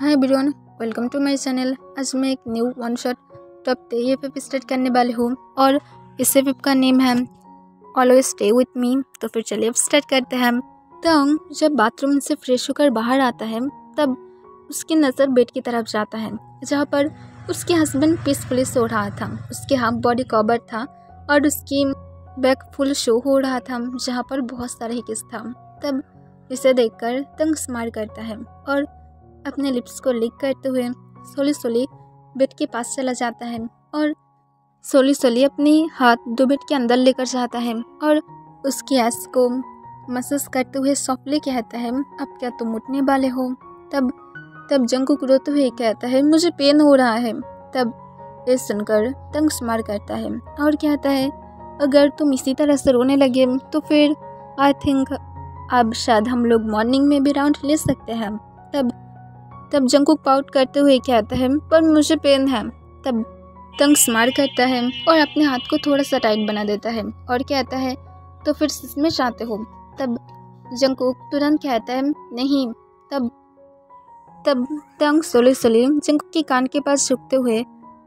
Hi everyone, welcome to my channel. आज मैं एक new one shot top F start करने वाली हूँ और इस एफ का नेम है ऑलवेज स्टे विथ मी। तो फिर चलिए अब स्टार्ट करते हैं। तो जब बाथरूम से फ्रेश होकर बाहर आता है तब उसकी नज़र बेड की तरफ जाता है जहाँ पर उसके हस्बैंड पीसफुली सो रहा था। उसके हाफ बॉडी कवर था और उसकी बैक फुल शो हो रहा था जहाँ पर बहुत सारा ही किस था। तब इसे देखकर तंग स्माइल करता है और अपने लिप्स को लिक करते हुए सोली बेड के पास चला जाता है और सोली अपने हाथ दो बेड के अंदर लेकर जाता है और उसकी ऐस को मसाज करते हुए सॉफ्टली कहता है, अब क्या तुम उठने वाले हो? तब जंगकुक रोते हुए कहता है, मुझे पेन हो रहा है। तब ये सुनकर तंग स्माइल करता है और कहता है, अगर तुम इसी तरह से रोने लगे तो फिर आई थिंक अब शायद हम लोग मॉर्निंग में भी राउंड ले सकते हैं। तब जंगकुक पाउट करते हुए कहता है, पर मुझे पेन है। तब तंग स्माइल करता है और अपने हाथ को थोड़ा सा टाइट बना देता है और कहता है, तो फिर इसमें चाहते हो? तब जंगकुक तुरंत कहता है, नहीं। तब तंग सोली जंगकुक के कान के पास झुकते हुए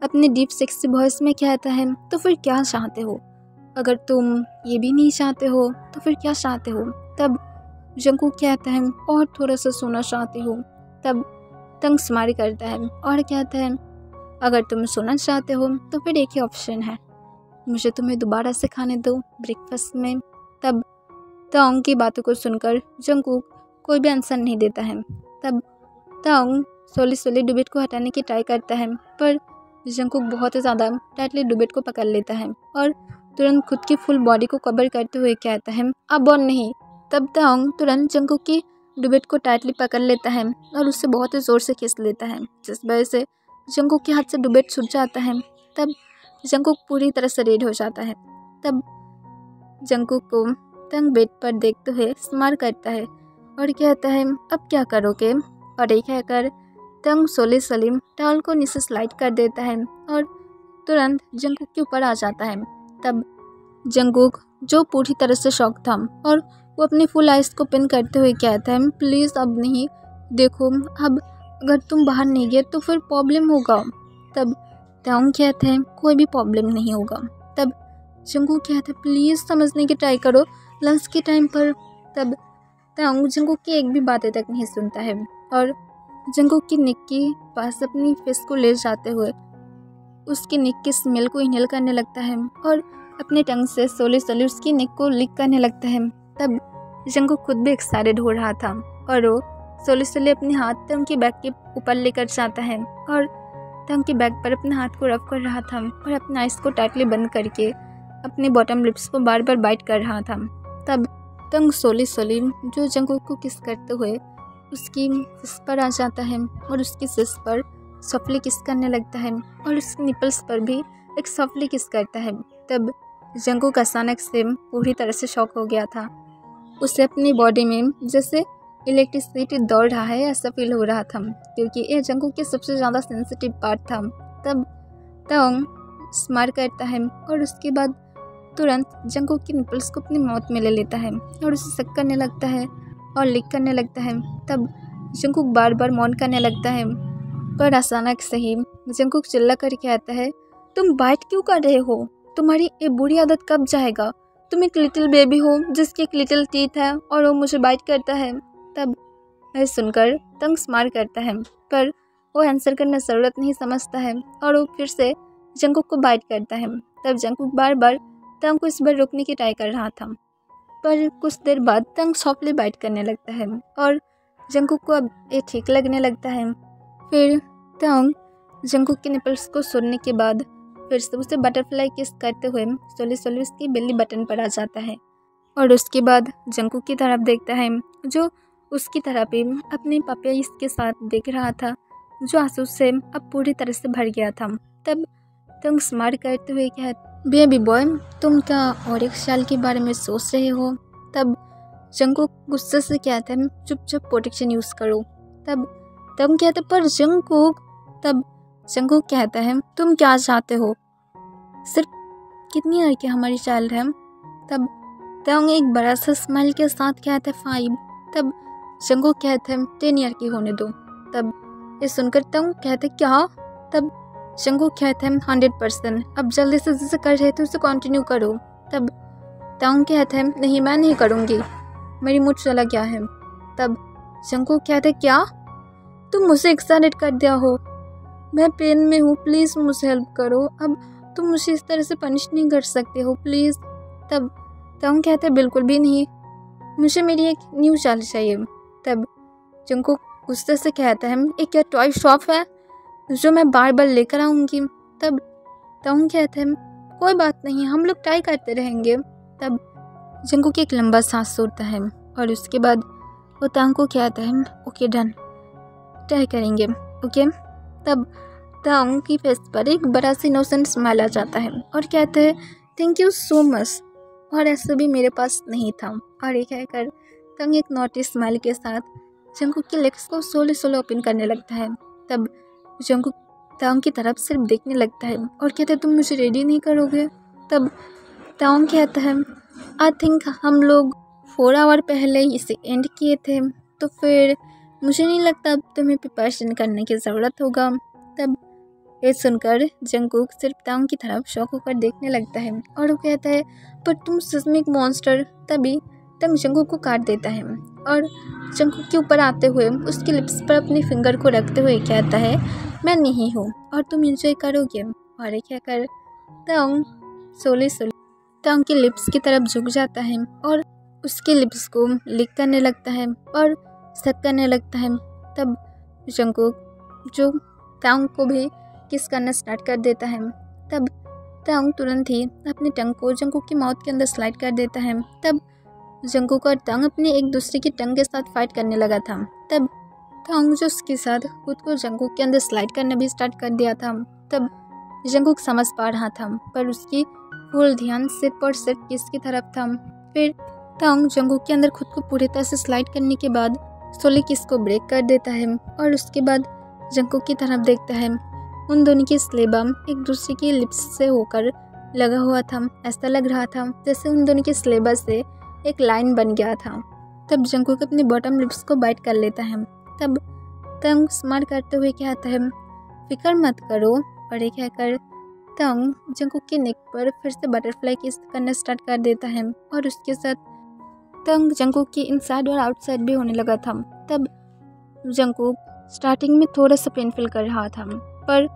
अपने डीप सेक्सी वॉइस में कहता है, तो फिर क्या चाहते हो? अगर तुम ये भी नहीं चाहते हो तो फिर क्या चाहते हो? तब जंगकुक कहता है, और थोड़ा सा सोना चाहती हूँ। तब तंग स्माइल करता है और कहता है, अगर तुम सोना चाहते हो तो फिर एक ही ऑप्शन है, मुझे तुम्हें दोबारा से खाने दो ब्रेकफास्ट में। तब तंग की बातों को सुनकर जंगकुक कोई भी आंसर नहीं देता है। तब तंग सोली डुबेट को हटाने की ट्राई करता है पर जंगकुक बहुत ही ज़्यादा टाइटली डुबेट को पकड़ लेता है और तुरंत खुद की फुल बॉडी को कवर करते हुए कहता है, अब और नहीं। तब तंग तुरंत जंगकुक की डुबेट को टाइटली पकड़ लेता है और उससे बहुत ही ज़ोर से खींच लेता है जिस वजह से जंगकुक के हाथ से डुबेट छूट जाता है। तब जंगकुक पूरी तरह से रेड हो जाता है। तब जंगकुक को तंग बेड पर देखते हुए स्माइल करता है और कहता है, अब क्या करोगे? और एक कहकर तंग सोली टॉवल को नीचे स्लाइड कर देता है और तुरंत जंगकुक के ऊपर आ जाता है। तब जंगकुक जो पूरी तरह से शॉक था और वो अपनी फुल आइज को पिन करते हुए कहता है, प्लीज़ अब नहीं, देखो अब अगर तुम बाहर नहीं गए तो फिर प्रॉब्लम होगा। तब तंग कहते हैं, कोई भी प्रॉब्लम नहीं होगा। तब जंगकुक कहता है, प्लीज़ समझने की ट्राई करो लंच के टाइम पर। तब तंग जंगकुक की एक भी बातें तक नहीं सुनता है और जंगकुक की नेक के पास अपनी फेस को ले जाते हुए उसकी नेक की स्मेल को इनहेल करने लगता है और अपने टंग से सोली उसकी नेक को लिक करने लगता है। तब जंगकुक खुद भी एक्साइटेड हो रहा था और वो सोली अपने हाथ तंग की बैग के ऊपर लेकर जाता है और तंग की बैग पर अपने हाथ को रब कर रहा था और अपने आइज को टाइटली बंद करके अपने बॉटम लिप्स को बार बार बाइट कर रहा था। तब तंग सोली जो जंगकुक को किस करते हुए उसकी सिस पर आ जाता है और उसकी सिस पर सॉफ्टली किस करने लगता है और उसके निपल्स पर भी एक सॉफ्टली किस करता है। तब जंगकुक अचानक से पूरी तरह से शॉक हो गया था। उसे अपनी बॉडी में जैसे इलेक्ट्रिसिटी दौड़ रहा है ऐसा फील हो रहा था क्योंकि ये जंगकुक के सबसे ज़्यादा सेंसिटिव पार्ट था। तब तंग स्माइल करता है और उसके बाद तुरंत जंगकुक के निपल्स को अपनी माउथ में ले लेता है और उसे सक करने लगता है और लिक करने लगता है। तब जंगकुक बार बार मौन करने लगता है पर अचानक से ही जंगकुक चिल्ला कर कहता है, तुम बाइट क्यों कर रहे हो? तुम्हारी ये बुरी आदत कब जाएगा? तुम एक लिटिल बेबी हो जिसकी एक लिटिल टीथ है और वो मुझे बाइट करता है। तब यह सुनकर तंग स्माइल करता है पर वो आंसर करने ज़रूरत नहीं समझता है और वो फिर से जंगकुक को बाइट करता है। तब जंगकुक बार बार तंग को इस बार रोकने की ट्राई कर रहा था पर कुछ देर बाद तंग सॉफ्टली बाइट करने लगता है और जंगकुक को अब ये ठीक लगने लगता है। फिर तंग जंगकुक के निपल्स को सुनने के बाद फिर से उसे बटरफ्लाई किस करते हुए सोली उसकी बेली बटन पर आ जाता है और उसके बाद जंगकुक की तरफ देखता है जो उसकी तरफ ही अपने पापा इसके साथ देख रहा था जो आंसू से अब पूरी तरह से भर गया था। तब तंग स्माइल करते हुए कहता, बेबी बॉय तुम क्या और एक साल के बारे में सोच रहे हो? तब जंगकुक गुस्से से कहता है, चुपचाप प्रोटेक्शन यूज़ करो। तब कहता, पर जंगकुक। तब जंगकुक कहता है, तुम क्या चाहते हो? सिर्फ कितनी ईयर की हमारी चाइल्ड है? तब तंग एक बड़ा सा स्माइल के साथ कहता है, 5। तब जंगकुक कहता है, 10 ईयर की होने दो। तब ये सुनकर तंग कहते क्या? तब जंगकुक कहते हैं 100%, अब जल्दी से जैसे कर रहे थे उसे कंटिन्यू करो। तब तंग कहते हैं नहीं मैं नहीं करूँगी, मेरी मूड चला गया है। तब जंगकुक कहते क्या? तुम मुझे एक्साइटेड कर दिया हो, मैं पेन में हूँ, प्लीज़ मुझे हेल्प करो, अब तुम मुझे इस तरह से पनिश नहीं कर सकते हो प्लीज़। तब तंग कहते बिल्कुल भी नहीं, मुझे मेरी एक न्यू चाल चाहिए। तब जंगकुक गुस्से से कहता है एक क्या टॉय शॉप है जो मैं बार बार लेकर आऊँगी? तब तंग कहते हैं कोई बात नहीं, हम लोग ट्राई करते रहेंगे। तब जंगकुक एक लंबा सांस छोड़ता है और उसके बाद वो तंग को कहता है ओके डन, ट्राई करेंगे ओके। तब तंग की फेस पर एक बड़ा सा इनोसेंट स्माइल आ जाता है और कहते हैं थैंक यू सो मच, और ऐसे भी मेरे पास नहीं था। और ये कहकर तंग एक नॉटी स्माइल के साथ जंगकुक के लेग्स को सोलो ओपन करने लगता है। तब जंगकुक तंग की तरफ सिर्फ देखने लगता है और कहता है तुम मुझे रेडी नहीं करोगे? तब तंग कहता है आई थिंक हम लोग 4 आवर पहले ही इसे एंड किए थे, तो फिर मुझे नहीं लगता अब तुम्हें प्रिपरेशन करने की ज़रूरत होगा। तब ये सुनकर जंगकुक सिर्फ तंग की तरफ शौक होकर देखने लगता है और वो कहता है पर तुम सिस्मिक मॉन्स्टर। तभी तंग जंगकुक को काट देता है और जंगकुक के ऊपर आते हुए उसके लिप्स पर अपने फिंगर को रखते हुए कहता है मैं नहीं हूँ और तुम एंजॉय करोगे। और ये कहकर तंग सोले तंग के लिप्स की तरफ झुक जाता है और उसके लिप्स को लिक करने लगता है और सक करने लगता है। तब जंगकुक जो तंग को भी किस करना स्टार्ट कर देता है। तब तंग तुरंत ही अपने टंग को जंगकुक की माउथ के अंदर स्लाइड कर देता है। तब जंगकुक और तंग अपने एक दूसरे की टंग के साथ फाइट करने लगा था। तब तंग जो उसके साथ खुद को जंगकुक के अंदर स्लाइड करना भी स्टार्ट कर दिया था। तब जंगकुक समझ पा रहा था पर उसकी फुल ध्यान सिर्फ और सिर्फ किस की तरफ था। फिर तंग जंगकुक के अंदर खुद को पूरी तरह से स्लाइड करने के बाद सोले किस को ब्रेक कर देता है और उसके बाद जंगकुक की तरफ देखता है। उन दोनों की स्लेबा एक दूसरे की लिप्स से होकर लगा हुआ था। ऐसा लग रहा था जैसे उन दोनों की स्लेबा से एक लाइन बन गया था। तब जंगकुक अपने बॉटम लिप्स को बाइट कर लेता है। तब तंग स्माइल करते हुए कहता है फिक्र मत करो, और ये कहकर तंग जंगकुक के नेक पर फिर से बटरफ्लाई किस करना स्टार्ट कर देता है और उसके साथ तंग जंगकुक की इनसाइड और आउटसाइड भी होने लगा था। तब जंगकुक स्टार्टिंग में थोड़ा सा पेन फील कर रहा था पर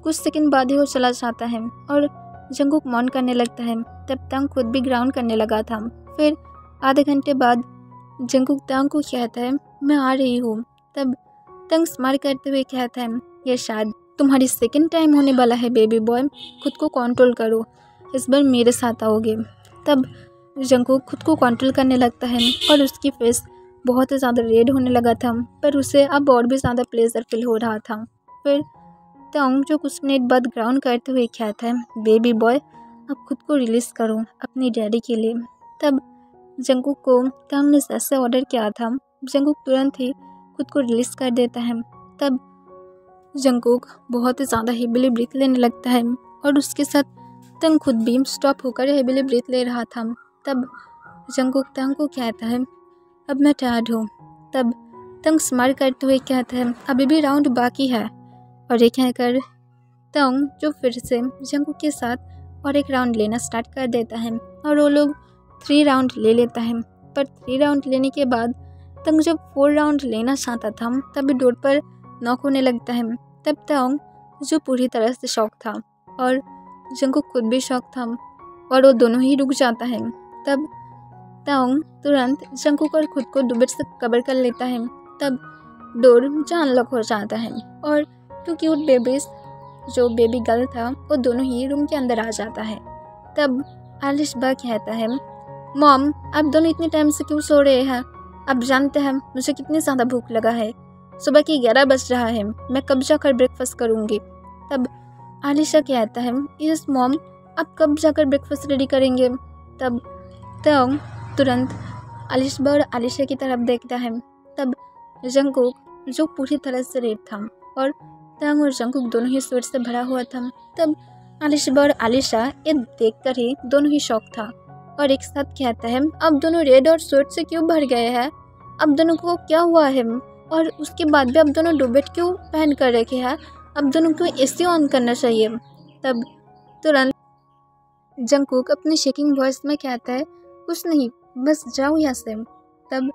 कुछ सेकंड बाद ही वो चला जाता है और जंगकुक मौन करने लगता है। तब तंग खुद भी ग्राउंड करने लगा था। फिर आधे घंटे बाद जंगकुक तंग को कहता है मैं आ रही हूँ। तब तंग स्माइल करते हुए कहता है ये शायद तुम्हारी सेकंड टाइम होने वाला है बेबी बॉय, खुद को कंट्रोल करो, इस बार मेरे साथ आओगे। तब जंगकुक खुद को कंट्रोल करने लगता है और उसकी फेस बहुत ही ज़्यादा रेड होने लगा था पर उसे अब और भी ज़्यादा प्लेजर फील हो रहा था। फिर तंग जो कुछ मिनट बाद ग्राउंड करते हुए कहता है बेबी बॉय अब खुद को रिलीज़ करो अपनी डैडी के लिए। तब जंगकुक को तंग ने जैसे ऑर्डर किया था जंगकुक तुरंत ही खुद को रिलीज़ कर देता है। तब जंगकुक बहुत ही ज़्यादा हेविली ब्रीथ लेने लगता है और उसके साथ तंग खुद भी स्टॉप होकर हेविली ब्रीथ ले रहा था। तब जंगकुक तंग को कहता है अब मैं टायर्ड हूँ। तब तंग स्माइल करते हुए कहता है अभी भी राउंड बाकी है, और ये कहकर तंग जो फिर से जंगकुक के साथ और एक राउंड लेना स्टार्ट कर देता है और वो लोग 3 राउंड ले लेता है। पर 3 राउंड लेने के बाद तंग जब 4 राउंड लेना चाहता था तभी डोर पर नॉक होने लगता है। तब तंग जो पूरी तरह से शॉक था और जंगकुक खुद भी शॉक था और वो दोनों ही रुक जाता है। तब तंग तुरंत जंगकुक और खुद को दुबट से कवर कर लेता है। तब डोर जो अनलॉक हो जाता है और 2 क्यूट बेबीज जो बेबी गर्ल था वो दोनों ही रूम के अंदर आ जाता है। तब आलिश बा कहता है मॉम आप दोनों इतने टाइम से क्यों सो रहे हैं? आप जानते हैं मुझे कितनी ज़्यादा भूख लगा है, सुबह की 11 बज रहा है, मैं कब जाकर ब्रेकफास्ट करूँगी। तब आलिशा कहता है यस मॉम आप कब जाकर ब्रेकफास्ट रेडी करेंगे। तब तंग तुरंत आलिशा और आलिशा की तरफ देखता है। तब जंगकुक जो पूरी तरह से रेड था और तंग और जंगकुक दोनों ही स्वेट से भरा हुआ था। तब आलिशा और आलिशा ये देखकर ही दोनों ही शॉक था और एक साथ कहता है अब दोनों रेड और स्वेट से क्यों भर गए हैं, अब दोनों को क्या हुआ है, और उसके बाद भी आप दोनों डुबेट क्यों पहन कर रखे हैं? अब दोनों को एसी ऑन करना चाहिए। तब तुरंत जंगकुक अपनी शेकिंग वॉइस में कहता है, कुछ नहीं, बस जाओ यहाँ से। तब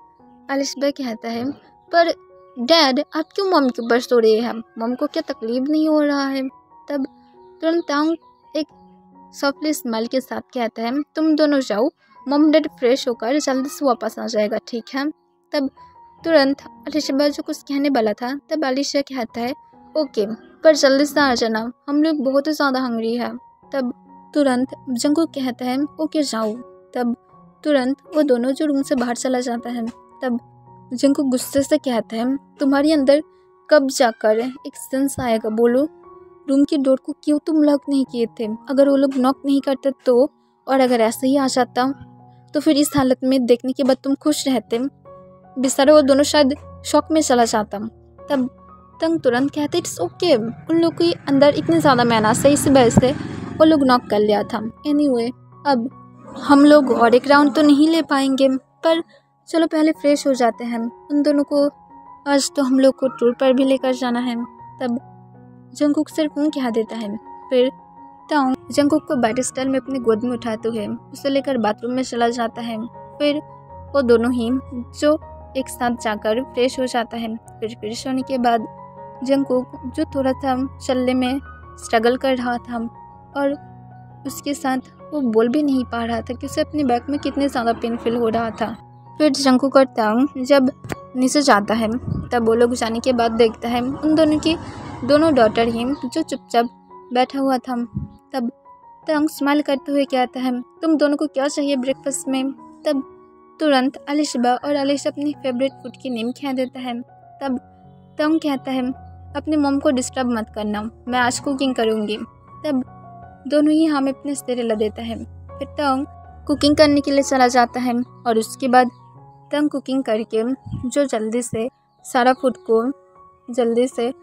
अलिशबा कहता है, पर डैड आप क्यों मॉम के ऊपर सो रहे हैं? मॉम को क्या तकलीफ नहीं हो रहा है? तब तुरंत तांग एक सॉफ्टली स्माइल के साथ कहता है, तुम दोनों जाओ, मॉम डैड फ्रेश होकर जल्दी से वापस आ जाएगा, ठीक है? तब तुरंत अलिशबा जो कुछ कहने वाला था, तब अलिशा कहता है, ओके, पर जल्दी से आ जाना, हम लोग बहुत ही ज़्यादा हंग्री है। तब तुरंत जंगकुक कहता है, ओके जाओ। तब तुरंत वो दोनों जो रूम से बाहर चला जाता है। तब जंगकुक गुस्से से कहता है, तुम्हारे अंदर कब जाकर एक सेंस आएगा, बोलो? रूम की डोर को क्यों तुम लॉक नहीं किए थे? अगर वो लोग नॉक नहीं करते तो, और अगर ऐसे ही आ जाता तो फिर इस हालत में देखने के बाद तुम खुश रहते? बेचारे वो दोनों शायद शॉक में चला जाता। तब तंग तुरंत कहते, इट्स ओके, उन लोग के अंदर इतने ज़्यादा मैनर्स है, इसी वजह से वो लोग नॉक कर लिया था। एनीवे, अब हम लोग और एक राउंड तो नहीं ले पाएंगे, पर चलो पहले फ्रेश हो जाते हैं। उन दोनों को आज तो हम लोग को टूर पर भी लेकर जाना है। तब जंगकुक सिर्फ कह देता है। फिर तांग जंगकुक को बैट स्टाइल में अपनी गोद में उठाते हुए उसे लेकर बाथरूम में चला जाता है। फिर वो दोनों ही जो एक साथ जाकर फ्रेश हो जाता है। फिर फ्रेश होने के बाद जंगकुक जो थोड़ा सा चलने में स्ट्रगल कर रहा था और उसके साथ वो बोल भी नहीं पा रहा था कि उसे अपने बैक में कितने ज़्यादा पेन फील हो रहा था। फिर जंगकुक और तांग जब नीचे जाता है, तब वो लोग जाने के बाद देखता है उन दोनों की दोनों डॉटर ही जो चुपचाप बैठा हुआ था। तब तांग स्माइल करते हुए कहता है, तुम दोनों को क्या चाहिए ब्रेकफास्ट में? तब तुरंत अलिशबा और अलिशा अपनी फेवरेट फूड की नेम कह देता है। तब तांग कहता है, अपनी मॉम को डिस्टर्ब मत करना, मैं आज कुकिंग करूँगी। तब दोनों ही हमें अपने सिरे ला देता है। फिर तांग कुकिंग करने के लिए चला जाता है और उसके बाद तांग कुकिंग करके जो जल्दी से सारा फूड को जल्दी से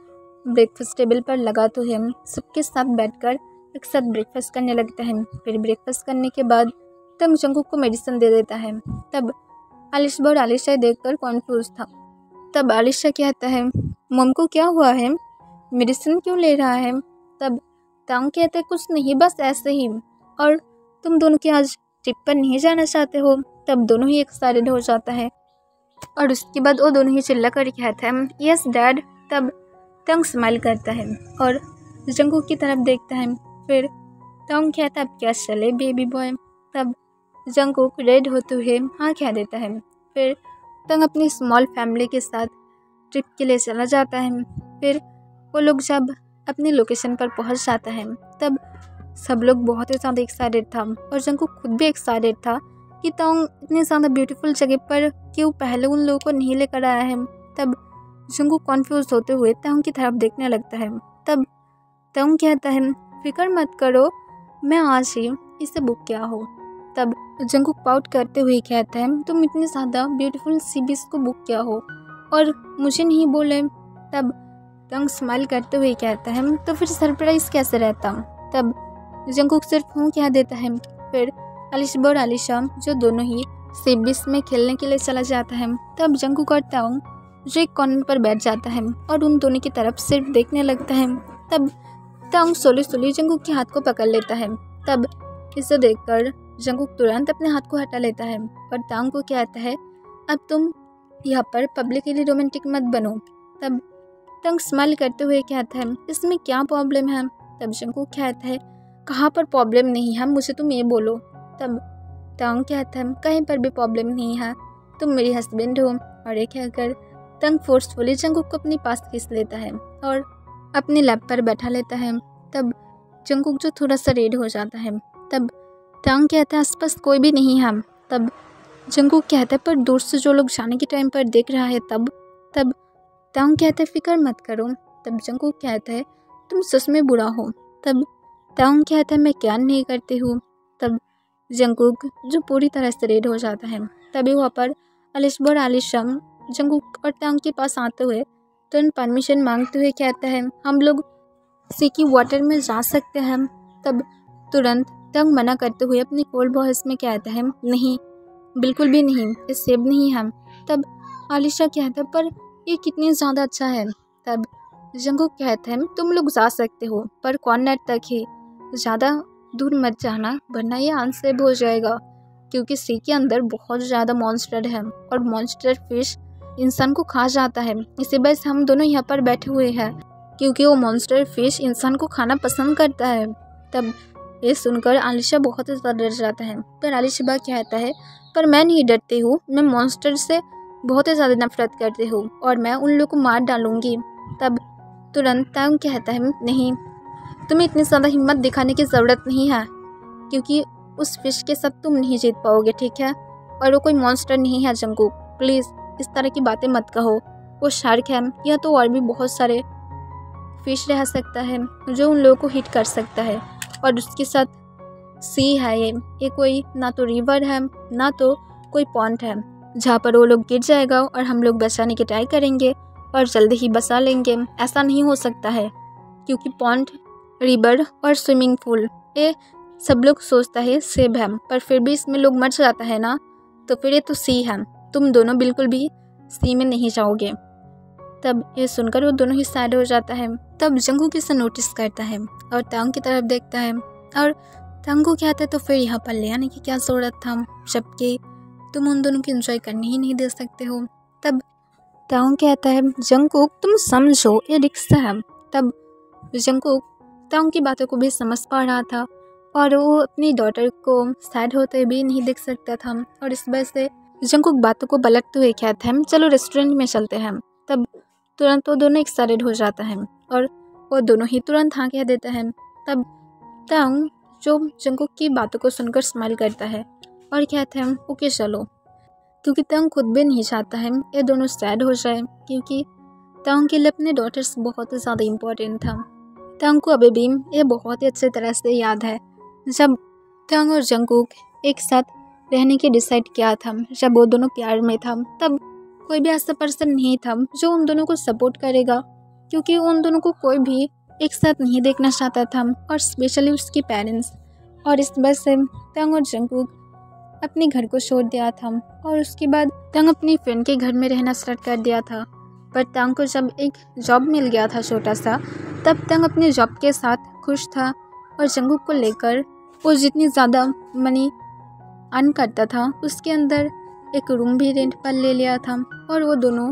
ब्रेकफास्ट टेबल पर लगाते हुए सबके साथ बैठकर एक साथ ब्रेकफास्ट करने लगता है। फिर ब्रेकफास्ट करने के बाद तांग जंगकुक को मेडिसिन दे देता है। तब अलिशबा और अलिशा देखकर कॉन्फ्यूज था। तब अलिशा कहता है, मॉम को क्या हुआ है, मेडिसिन क्यों ले रहा है? तब तांग कहते हैं, कुछ नहीं, बस ऐसे ही। और तुम दोनों की आज ट्रिप पर नहीं जाना चाहते हो? तब दोनों ही एक्साइटेड हो जाता है और उसके बाद वो दोनों ही चिल्ला कर कहता है, यस डैड। तब तांग स्माइल करता है और जंगकुक की तरफ देखता है। फिर तांग कहता है, अब क्या चले बेबी बॉय? तब जंगकुक रेड होते हुए हाँ कह देता है। फिर तांग अपनी स्मॉल फैमिली के साथ ट्रिप के लिए चला जाता है। फिर वो लोग जब अपनी लोकेशन पर पहुंच जाता है, तब सब लोग बहुत ही ज़्यादा एक्साइटेड था और जंगकुक खुद भी एक्साइटेड था कि तांग इतनी ज़्यादा ब्यूटीफुल जगह पर क्यों पहले उन लोगों को नहीं लेकर आया है। तब जंगकुक कॉन्फ्यूज होते हुए तांग की तरफ देखने लगता है। तब तांग कहता है, फिक्र मत करो, मैं आज ही इसे बुक किया हो। तब जंगकुक पाउट करते हुए कहता है, तुम इतनी ज़्यादा ब्यूटीफुल सी बीच को बुक किया हो और मुझे नहीं बोले? तब तांग स्माइल करते हुए कहता है, तो फिर सरप्राइज़ कैसे रहता? तब जंगकुक सिर्फ हूँ कह देता है। फिर अलिशबा और अलिशा जो दोनों ही सी बीच में खेलने के लिए चला जाता है। तब जंगकुक और तांग जो एक कॉर्नर पर बैठ जाता है और उन दोनों की तरफ सिर्फ देखने लगता है। तब तांग सोली जंगकुक के हाथ को पकड़ लेता है। तब इसे देखकर जंगकुक तुरंत अपने हाथ को हटा लेता है और तांग को कहता है, अब तुम यहाँ पर पब्लिकली रोमांटिक मत बनो। तब तांग स्माइल करते हुए कहता है, इसमें क्या प्रॉब्लम है? तब जंगकुक कहता है, कहाँ पर प्रॉब्लम नहीं है, मुझे तुम ये बोलो। तब तांग कहता है, कहीं पर भी प्रॉब्लम नहीं है, तुम मेरी हस्बैंड हो। और ये कहकर तांग फोर्सफुली जंगकुक को अपने पास खींच लेता है और अपने लैप पर बैठा लेता है। तब जंगकुक जो थोड़ा सा रेड हो जाता है। तब तांग कहता है, आसपास कोई भी नहीं है। तब जंगकुक कहता है, पर दूर से जो लोग जाने के टाइम पर देख रहा है तब तांग कहता है, फिक्र मत करो। तब जंगकुक कहता है, तुम सच में बुरा हो। तब तांग कहता है, मैं क्या नहीं करती हूँ। तब जंगकुक जो पूरी तरह से रेड हो जाता है। तभी वहाँ पर अलिशबा और अलिशा जंगकुक और तांग के पास आते हुए तुरंत परमिशन मांगते हुए कहता है, हम लोग सीकी वाटर में जा सकते हैं। तब तुरंत तांग मना करते हुए अपनी कोल्ड वॉइस में कहता है, नहीं, बिल्कुल भी नहीं, ये सेफ नहीं है। तब अलिशा कहता है, पर ये कितनी ज़्यादा अच्छा है। तब जंगकुक कहते हैं तुम लोग जा सकते हो पर कॉर्नर तक ही, ज़्यादा दूर मत जाना वरना ये अनसेफ हो जाएगा, क्योंकि सी के अंदर बहुत ज़्यादा मॉन्स्टर है और मॉन्स्टर फिश इंसान को खा जाता है। इसी वजह से हम दोनों यहाँ पर बैठे हुए हैं, क्योंकि वो मॉन्स्टर फिश इंसान को खाना पसंद करता है। तब ये सुनकर आलिशा बहुत ज़्यादा डर जाता है, पर आलिशा कहता है पर मैं नहीं डरती हूँ, मैं मॉन्स्टर से बहुत ही ज़्यादा नफरत करती हूँ और मैं उन लोगों को मार डालूंगी। तब तुरंत तांग कहता है नहीं, तुम्हें इतनी ज़्यादा हिम्मत दिखाने की ज़रूरत नहीं है, क्योंकि उस फिश के साथ तुम नहीं जीत पाओगे, ठीक है। और वो कोई मॉन्स्टर नहीं है जंगकुक, प्लीज़ इस तरह की बातें मत कहो। वो शार्क है या तो और भी बहुत सारे फिश रह सकता है जो उन लोगों को हिट कर सकता है, और उसके साथ सी है ये कोई ना तो रिवर है ना तो कोई पॉन्ड है जहाँ पर वो लोग गिर जाएगा और हम लोग बचाने की ट्राई करेंगे और जल्दी ही बचा लेंगे। ऐसा नहीं हो सकता है, क्योंकि पॉन्ड, रिवर और स्विमिंग पूल ये सब लोग सोचता है सेब है, पर फिर भी इसमें लोग मर जाता है ना, तो फिर ये तो सी है, तुम दोनों बिल्कुल भी सी में नहीं जाओगे। तब ये सुनकर वो दोनों ही सैड हो जाता है। तब जंगकुक इसे नोटिस करता है और तांग की तरफ देखता है और तांग को कहता है तो फिर यहाँ पर ले आने की क्या ज़रूरत था, जबकि तुम उन दोनों को एंजॉय करने ही नहीं दे सकते हो। तब तांग कहता है जंगकुक तुम समझो ये रिक्स है। तब जंगकुक तांग की बातों को भी समझ पा रहा था और वो अपनी डॉटर को सैड होते भी नहीं देख सकता था, और इस वजह से जंगकुक बातों को पलटते हुए कहता है चलो रेस्टोरेंट में चलते हैं। तब तुरंत वो दोनों एक्साइटेड हो जाता है और वो दोनों ही तुरंत हाँ कह देते हैं। तब तांग जो जंगकुक की बातों को सुनकर स्माइल करता है और कहते हैं ओके चलो, क्योंकि तांग खुद भी नहीं चाहता है ये दोनों सैड हो जाए, क्योंकि तांग के लिए अपने डॉटर्स बहुत ही ज़्यादा इम्पोर्टेंट था। तांग को अभी भी ये बहुत ही अच्छे तरह से याद है जब तांग और जंगकुक एक साथ रहने की डिसाइड किया था, जब वो दोनों प्यार में था। तब कोई भी ऐसा पर्सन नहीं था जो उन दोनों को सपोर्ट करेगा, क्योंकि उन दोनों को कोई भी एक साथ नहीं देखना चाहता था, और स्पेशली उसके पेरेंट्स। और इस वजह से तांग और जंगकुक अपने घर को छोड़ दिया था और उसके बाद तांग अपनी फ्रेंड के घर में रहना स्टार्ट कर दिया था। पर तांग को जब एक जॉब मिल गया था छोटा सा, तब तांग अपने जॉब के साथ खुश था और जंगकुक को लेकर वो जितनी ज़्यादा मनी अर्न करता था उसके अंदर एक रूम भी रेंट पर ले लिया था, और वो दोनों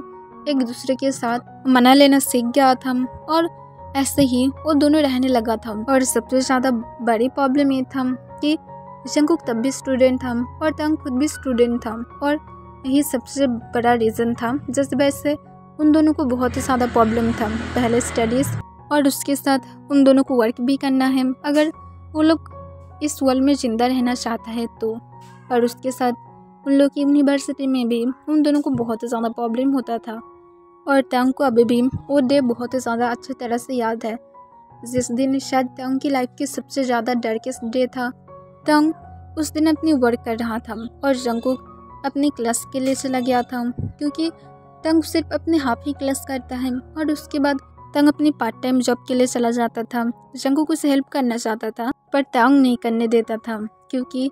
एक दूसरे के साथ मना लेना सीख गया था और ऐसे ही वो दोनों रहने लगा था। और सबसे ज़्यादा बड़ी प्रॉब्लम ये था कि जंगकुक तब भी स्टूडेंट था और तांग खुद भी स्टूडेंट था, और यही सबसे बड़ा रीज़न था जिस वजह से उन दोनों को बहुत ही ज़्यादा प्रॉब्लम था। पहले स्टडीज़ और उसके साथ उन दोनों को वर्क भी करना है अगर वो लोग इस वर्ल्ड में ज़िंदा रहना चाहता है तो, और उसके साथ उन लोग की यूनिवर्सिटी में भी उन दोनों को बहुत ही ज़्यादा प्रॉब्लम होता था। और तांग को अभी भी वो डे बहुत ही ज़्यादा अच्छी तरह से याद है, जिस दिन शायद तांग की लाइफ की सबसे ज़्यादा डार्केस्ट डे था। तांग उस दिन अपनी वर्क कर रहा था और जंगकुक अपनी क्लास के लिए चला गया था, क्योंकि तांग सिर्फ अपने हाफ ही क्लास करता है और उसके बाद तांग अपनी पार्ट टाइम जॉब के लिए चला जाता था। जंगकुक उसे हेल्प करना चाहता था पर तांग नहीं करने देता था, क्योंकि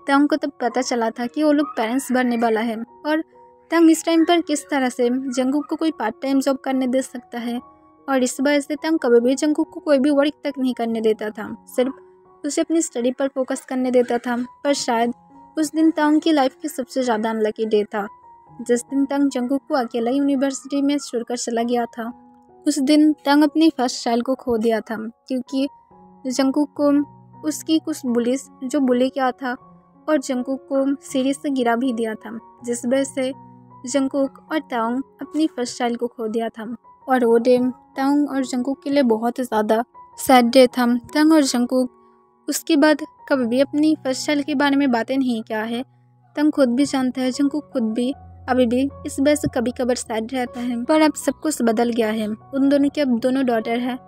तांग को तब पता चला था कि वो लोग पेरेंट्स बनने वाला है, और तांग इस टाइम पर किस तरह से जंगकुक को कोई पार्ट टाइम जॉब करने दे सकता है। और इस वजह से तांग कभी भी जंगकुक को कोई भी वर्क तक नहीं करने देता था, सिर्फ उसे अपनी स्टडी पर फोकस करने देता था। पर शायद उस दिन तांग की लाइफ की सबसे ज़्यादा अनलकी डे था, जिस दिन तांग जंगकुक को अकेला यूनिवर्सिटी में छोड़कर चला गया था। उस दिन तांग अपनी फर्स्ट चाइल्ड को खो दिया था, क्योंकि जंगकुक को उसकी कुछ बुलिस जो बुली किया था और जंगकुक को सीढ़ी से गिरा भी दिया था, जिस वजह से जंगकुक और तांग अपनी फर्स्ट चाइल्ड को खो दिया था। और वो डे तांग और जंगकुक के लिए बहुत ही ज़्यादा सैड डे था। तांग और जंगकुक उसके बाद कभी भी अपनी फर्स्ट चाइल्ड के बारे में बातें नहीं किया है। तांग खुद भी जानता है, जंगकुक खुद भी अभी भी इस वजह से कभी कभार सैड रहता है। पर अब सब कुछ बदल गया है। उन दोनों के अब दोनों डॉटर है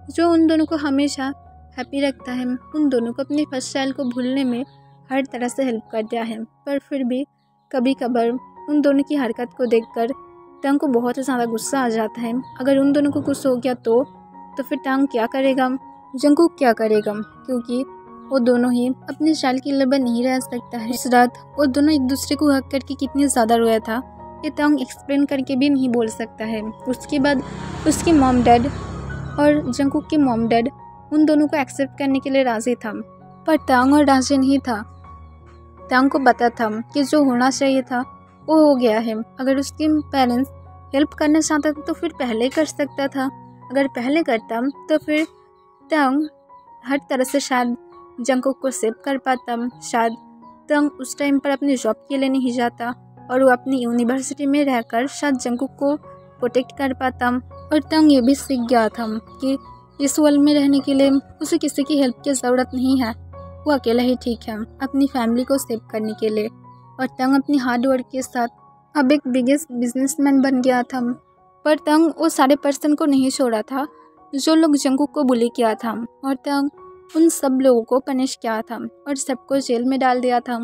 जो उन दोनों को हमेशा हैप्पी रखता है, उन दोनों को अपनी फर्स्ट चाइल्ड को भूलने में हर तरह से हेल्प करता है। पर फिर भी कभी कभार उन दोनों की हरकत को देखकर तांग को बहुत ज़्यादा गुस्सा आ जाता है। अगर उन दोनों को कुछ हो गया तो फिर तांग क्या करेगा, जंगकुक क्या करेगा, क्योंकि वो दोनों ही अपने चाइल्ड के लिए नहीं रह सकता है। इस रात वो दोनों एक दूसरे को हक करके कितनी ज़्यादा रोया था, ये तंग एक्सप्लेन करके भी नहीं बोल सकता है। उसके बाद उसकी मॉम डैड और जंगकुक की मॉम डैड उन दोनों को एक्सेप्ट करने के लिए राज़ी था, पर तंग और राज़ी नहीं था। तंग को पता था कि जो होना चाहिए था वो हो गया है। अगर उसके पेरेंट्स हेल्प करना चाहता था तो फिर पहले कर सकता था। अगर पहले करता तो फिर तंग हर तरह से शायद जंगकुक को सेव कर पाता। शायद तंग उस टाइम पर अपनी जॉब के लिए नहीं जाता और वो अपनी यूनिवर्सिटी में रहकर शायद जंगकुक को प्रोटेक्ट कर पाता। और तंग ये भी सीख गया था कि इस वर्ल्ड में रहने के लिए उसे किसी की हेल्प की ज़रूरत नहीं है, वो अकेला ही ठीक है अपनी फैमिली को सेव करने के लिए। और तंग अपनी हार्ड वर्क के साथ अब एक बिगेस्ट बिजनेसमैन बन गया था। पर तंग वो सारे पर्सन को नहीं छोड़ा था जो लोग जंगकुक को बुली किया था, और तंग उन सब लोगों को पनिश किया था और सबको जेल में डाल दिया था।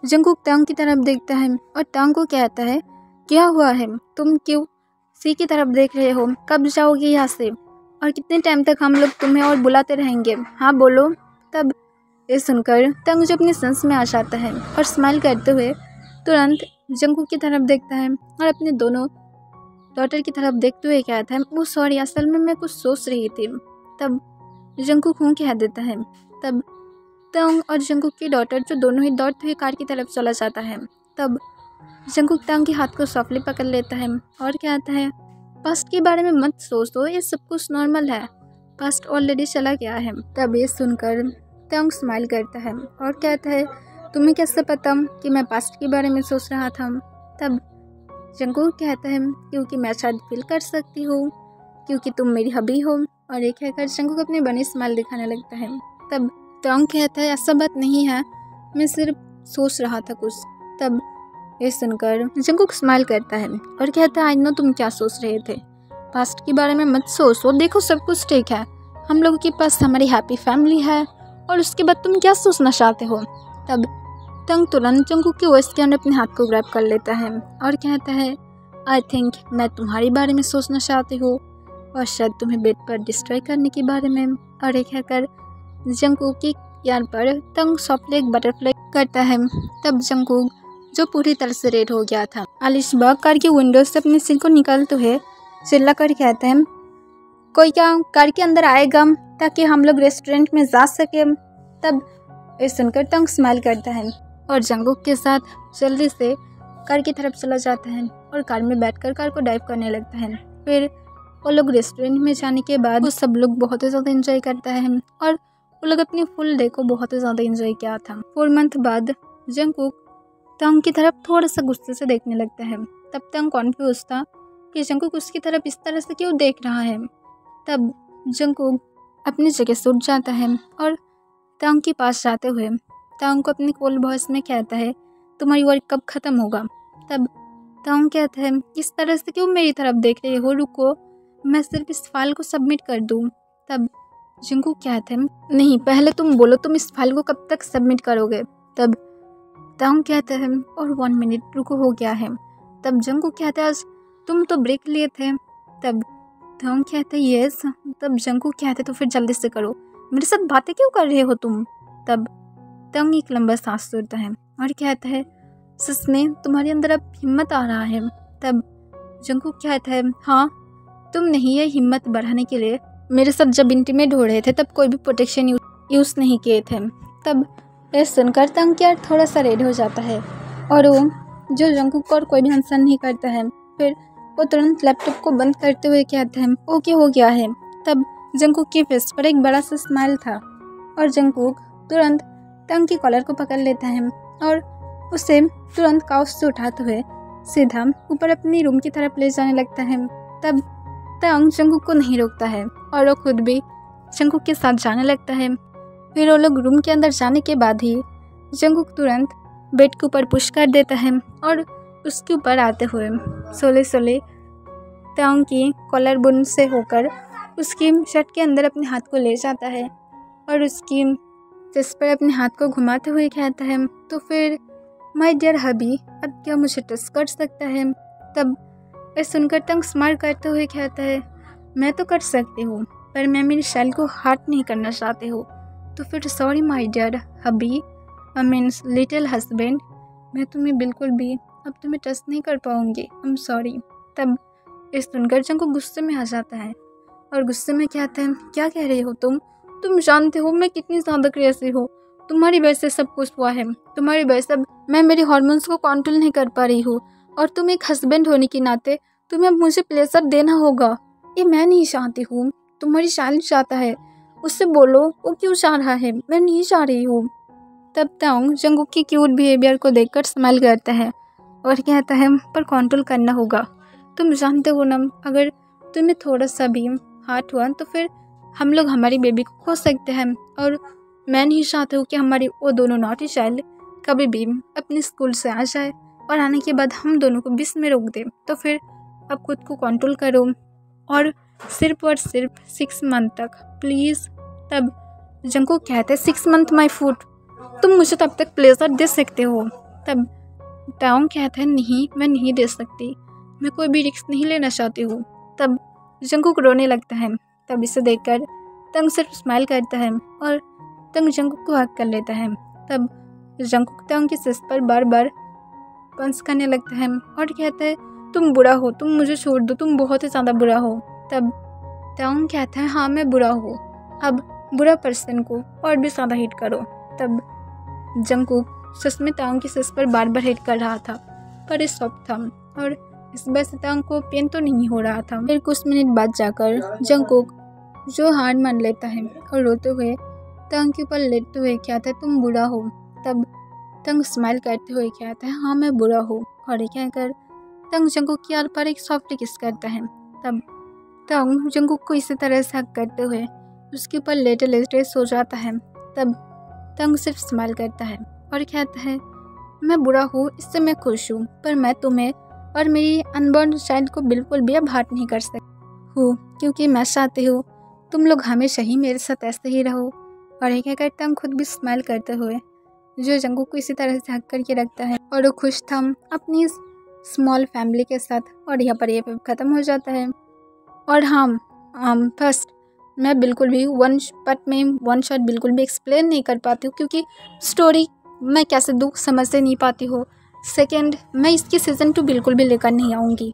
जंगकुक तंग की तरफ देखता है और तंग को कहता है, क्या हुआ है, तुम क्यों सी की तरफ देख रहे हो, कब जाओगे यहाँ से और कितने टाइम तक हम लोग तुम्हें और बुलाते रहेंगे, हाँ बोलो। तब ये सुनकर तंग जो अपने सेंस में आ जाता है और स्माइल करते हुए तुरंत जंगकुक की तरफ देखता है और अपने दोनों डॉटर की तरफ देखते हुए कहता है, वो सॉरी, असल में मैं कुछ सोच रही थी। तब जंगकुक हूँ कह देता है। तब तंग और जंगकुक की डॉटर जो दोनों ही दौड़ते हुए कार की तरफ चला जाता है। तब जंगकुक तंग के हाथ को सॉफ्टली पकड़ लेता है और कहता है, पास्ट के बारे में मत सोचो, ये सब कुछ नॉर्मल है, पास्ट ऑलरेडी चला गया है। तब ये सुनकर तंग स्माइल करता है और कहता है, तुम्हें कैसे पता कि मैं पास्ट के बारे में सोच रहा था। तब जंगकुक कहता है, क्योंकि मैं शायद फील कर सकती हूँ, क्योंकि तुम मेरी हबी हो। और एक कहकर जंगकुक अपनी बनी स्माइल दिखाने लगता है। तब तंग कहता है, ऐसा बात नहीं है, मैं सिर्फ सोच रहा था कुछ। तब ये सुनकर जंगकुक स्माइल करता है और कहता है, आई नो तुम क्या सोच रहे थे, पास्ट के बारे में मत सोचो, देखो सब कुछ ठीक है, हम लोगों के पास हमारी हैप्पी फैमिली है, और उसके बाद तुम क्या सोचना चाहते हो। तब तंग तुरंत जंगकुक की वॉइस के अंदर अपने हाथ को ग्रैब कर लेता है और कहता है, आई थिंक मैं तुम्हारे बारे में सोचना चाहती हूँ और शायद तुम्हें बेड पर डिस्ट्रॉय करने के बारे में। और एक कहकर जंगकुक की यार पर तंग सॉफ्टली एक बटरफ्लाई करता है। तब जंगकुक जो पूरी तरह से रेड हो गया था, आलिशबा कार की विंडो से अपने सिर को निकालते हुए चिल्ला कर कहते हैं, कोई क्या कार के अंदर आएगा ताकि हम लोग रेस्टोरेंट में जा सके। तब ये सुनकर तंग स्माइल करता है और जंगकुक के साथ जल्दी से कार की तरफ चला जाता है और कार में बैठकर कार को ड्राइव करने लगता है। फिर वो लोग रेस्टोरेंट में जाने के बाद वो सब लोग बहुत ही ज़्यादा एंजॉय करता है और वो लोग अपनी फुल डे को बहुत ही ज़्यादा एंजॉय किया था। 4 मंथ बाद जंगकुक तंग की तरफ थोड़ा सा गुस्से से देखने लगता है। तब तंग कॉन्फ्यूज था कि जंगकुक उसकी तरफ इस तरह से क्यों देख रहा है। तब जंगकुक अपनी जगह से उठ जाता है और तंग के पास जाते हुए तंग को अपनी कोल्ड वॉइस में कहता है, तुम्हारी वर्क कब ख़त्म होगा। तब तंग कहता है, इस तरह से क्यों मेरी तरफ देख रहे हो, रुको मैं सिर्फ इस फाइल को सबमिट कर दूँ। तब जंगकुक कहते हैं, नहीं पहले तुम बोलो तुम इस फाइल को कब तक सबमिट करोगे। तब तंग कहते हैं, और 1 मिनट रुको हो गया है। तब जंगकुक कहता है, आज तुम तो ब्रेक लिए थे। तब तंग कहते हैं, यस। तब जंगकुक कहते तो फिर जल्दी से करो, मेरे साथ बातें क्यों कर रहे हो तुम। तब तंग एक लंबा सांस छोड़ता है और कहता है, सच में तुम्हारे अंदर अब हिम्मत आ रहा है। तब जंगकुक कहता है, हाँ तुम नहीं ये हिम्मत बढ़ाने के लिए मेरे साथ जब इंटीमेट हो रहे थे तब कोई भी प्रोटेक्शन यूज़ नहीं किए थे। तब ये सुनकर तंग यार थोड़ा सा रेड हो जाता है और वो जो जंगकुक और कोई भी आंसर नहीं करता है। फिर वो तुरंत लैपटॉप को बंद करते हुए कहते हैं, ओके हो गया है। तब जंगकुक के फेस पर एक बड़ा सा स्माइल था और जंगकुक तुरंत तंग की कॉलर को पकड़ लेता है और उसे तुरंत काउच से उठाते हुए सीधा ऊपर अपनी रूम की तरफ ले जाने लगता है। तब तंग जंगकुक को नहीं रोकता है और वो खुद भी जंगकुक के साथ जाने लगता है। फिर वो लोग रूम के अंदर जाने के बाद ही जंगकुक तुरंत बेड के ऊपर पुश कर देता है और उसके ऊपर आते हुए सोले सोले तंग की कॉलर बुन से होकर उसकी शर्ट के अंदर अपने हाथ को ले जाता है और उसकी चेस्ट पर अपने हाथ को घुमाते हुए कहता है, तो फिर माय डियर हबी अब क्या मुझे टच कर सकता है। तब ये सुनकर तंग स्माइल करते हुए कहता है, मैं तो कर सकती हूँ पर मैं मेरी शैल को हार्ट नहीं करना चाहती हूँ, तो फिर sorry my dear hubby means little husband, मैं तुम्हें बिल्कुल भी अब तुम्हें ट्रस्ट नहीं कर पाऊंगी, आई एम सॉरी। तब इस सुनकर जंगकुक गुस्से में आ जाता है और गुस्से में कहता है, क्या कह रही हो तुम जानते हो मैं कितनी ज़्यादा क्रेज़ी हूँ, तुम्हारी वजह से सब कुछ हुआ है, तुम्हारी वजह से मैं मेरे हार्मोन्स को कंट्रोल नहीं कर पा रही हूँ, और तुम एक हस्बैंड होने के नाते तुम्हें अब मुझे प्लेजर देना होगा। ये मैं नहीं चाहती हूँ, तुम्हारी शादी चाहता है, उससे बोलो वो क्यों चाह रहा है, मैं नहीं चाह रही हूँ। तब ताओंग जंगकुक की क्यूट बिहेवियर को देखकर स्माइल करता है और कहता है, पर कंट्रोल करना होगा, तुम जानते हो ना, अगर तुम्हें थोड़ा सा भी हार्ट हुआ तो फिर हम लोग हमारी बेबी को खो सकते हैं, और मैं नहीं चाहती हूँ कि हमारी वो दोनों नॉटी चाइल्ड कभी भी अपने स्कूल से आ जाए और आने के बाद हम दोनों को बीच में रोक दे। तो फिर अब खुद को कंट्रोल करो और सिर्फ 6 मंथ तक प्लीज़। तब जंगकुक कहते हैं, 6 मंथ माई फूड, तुम मुझे तब तक प्लेजर दे सकते हो। तब ताओंग कहते हैं, नहीं मैं नहीं दे सकती, मैं कोई भी रिस्क नहीं लेना चाहती हूँ। तब जंगकुक रोने लगता है। तब इसे देखकर तंग सिर्फ स्माइल करता है और तंग जंगकुक को हक कर लेता है। तब जंगकुक तंग की सिर पर बार बार पंच करने लगता है और कहता है, तुम बुरा हो, तुम मुझे छोड़ दो, तुम बहुत ही ज़्यादा बुरा हो। तब ताओंग कहता है, हाँ मैं बुरा हूँ, अब बुरा पर्सन को और भी ज़्यादा हिट करो। तब जंगकुक सच में ताओंग की सिर पर बार बार हिट कर रहा था, पर ये सॉफ्ट था और इस वजह से ताओंग को पेन तो नहीं हो रहा था। फिर कुछ मिनट बाद जाकर जंगकुक जो हार मान लेता है और रोते हुए ताओंग के ऊपर लेटते हुए कहता है, तुम बुरा हो। तब तंग स्माइल करते हुए कहता है, हाँ मैं बुरा हूँ, और ये कहकर तंग जंगकुक की यार पर एक सॉफ्ट किस करता है। तब तंग जंगकुक को इसी तरह से हक करते हुए उसके ऊपर लेटे लेटे सो जाता है। तब तंग सिर्फ स्माइल करता है और कहता है, मैं बुरा हूँ, इससे मैं खुश हूँ, पर मैं तुम्हें और मेरी अनबॉर्न चाइल्ड को बिल्कुल भी अब हार्ट नहीं कर सकती हूँ, क्योंकि मैं चाहती हूँ तुम लोग हमेशा ही मेरे साथ ऐसे ही रहो। और ये कहकर तंग खुद भी स्माइल करते हुए जो जंगकुक को इसी तरह से हक करके रखता है और वो खुश था अपनी स्मॉल फैमिली के साथ। और यहाँ पर ये ख़त्म हो जाता है। और हाँ फर्स्ट मैं बिल्कुल भी वन शॉट बिल्कुल भी एक्सप्लेन नहीं कर पाती हूँ, क्योंकि स्टोरी मैं कैसे दूँ समझ से नहीं पाती हूँ। सेकेंड, मैं इसकी सीज़न 2 बिल्कुल भी लेकर नहीं आऊँगी।